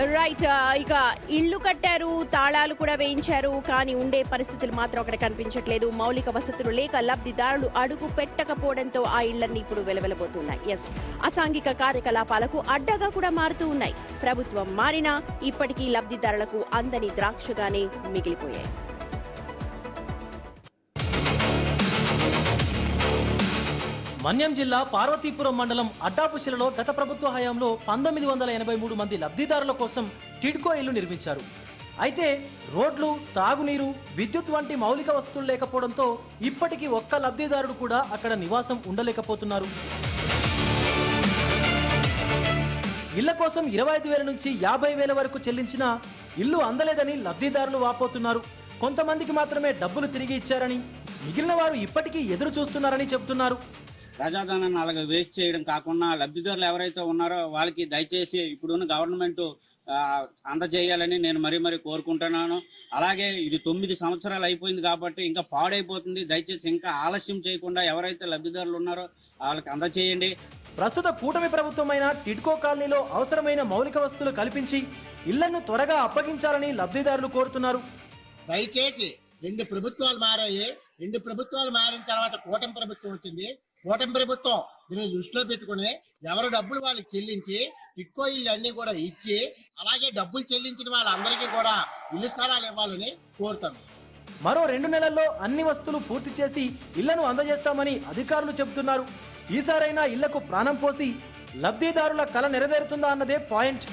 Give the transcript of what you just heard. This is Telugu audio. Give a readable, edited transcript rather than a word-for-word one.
రైట్. ఇక ఇళ్ళు కట్టారు, తాళాలు కూడా వేయించారు. కానీ ఉండే పరిస్థితులు మాత్రం అక్కడ కనిపించట్లేదు. మౌలిక వసతులు లేక లబ్ధిదారులు అడుగు పెట్టకపోవడంతో ఆ ఇళ్లన్నీ ఇప్పుడు వెలవెలబోతున్నాయి. అసాంఘిక కార్యకలాపాలకు అడ్డగా కూడా మారుతూ ఉన్నాయి. ప్రభుత్వం మారినా ఇప్పటికీ లబ్ధిదారులకు అందని ద్రాక్షగానే మిగిలిపోయాయి. మన్యం జిల్లా పార్వతీపురం మండలం అడ్డాపుశిలలో గత ప్రభుత్వ హయాంలో 1983 మంది లబ్ధిదారుల కోసం టిడ్కో ఇళ్లు నిర్మించారు. అయితే రోడ్లు, తాగునీరు, విద్యుత్ వంటి మౌలిక వస్తువులు లేకపోవడంతో ఇప్పటికీ ఒక్క లబ్ధిదారుడు కూడా అక్కడ నివాసం ఉండలేకపోతున్నారు. ఇళ్ల కోసం 25,000 నుంచి 50,000 వరకు చెల్లించినా ఇల్లు అందలేదని లబ్ధిదారులు వాపోతున్నారు. కొంతమందికి మాత్రమే డబ్బులు తిరిగి ఇచ్చారని, మిగిలిన వారు ఇప్పటికీ ఎదురు చూస్తున్నారని చెబుతున్నారు. ప్రజాధనాన్ని అలాగే వేస్ట్ చేయడం కాకుండా లబ్ధిదారులు ఎవరైతే ఉన్నారో వాళ్ళకి దయచేసి ఇప్పుడున్న గవర్నమెంట్ అందజేయాలని నేను మరీ కోరుకుంటున్నాను. అలాగే ఇది 9 సంవత్సరాలు అయిపోయింది కాబట్టి ఇంకా పాడైపోతుంది. దయచేసి ఇంకా ఆలస్యం చేయకుండా ఎవరైతే లబ్ధిదారులు ఉన్నారో వాళ్ళకి అందజేయండి. ప్రస్తుత కూటమి ప్రభుత్వమైన టిడ్కో కాలనీలో అవసరమైన మౌలిక వస్తువులు కల్పించి ఇళ్లను త్వరగా అప్పగించాలని లబ్ధిదారులు కోరుతున్నారు. దయచేసి 2 ప్రభుత్వాలు మారాయి. 2 ప్రభుత్వాలు మారిన తర్వాత కూటమి ప్రభుత్వం వచ్చింది. కూటమి ప్రభుత్వం దీన్ని దృష్టిలో పెట్టుకుని ఎవరు డబ్బులు వాళ్ళకి చెల్లించి టిడ్కో ఇల్లు అన్ని కూడా ఇచ్చి, అలాగే డబ్బులు చెల్లించిన వాళ్ళందరికీ కూడా ఇల్లు స్థలాలు ఇవ్వాలని కోరుతాను. మరో 2 నెలల్లో అన్ని వస్తువులు పూర్తి చేసి ఇళ్లను అందజేస్తామని అధికారులు చెబుతున్నారు. ఈసారైనా ఇళ్లకు ప్రాణం పోసి లబ్ధిదారుల కల నెరవేరుతుందా అన్నదే పాయింట్.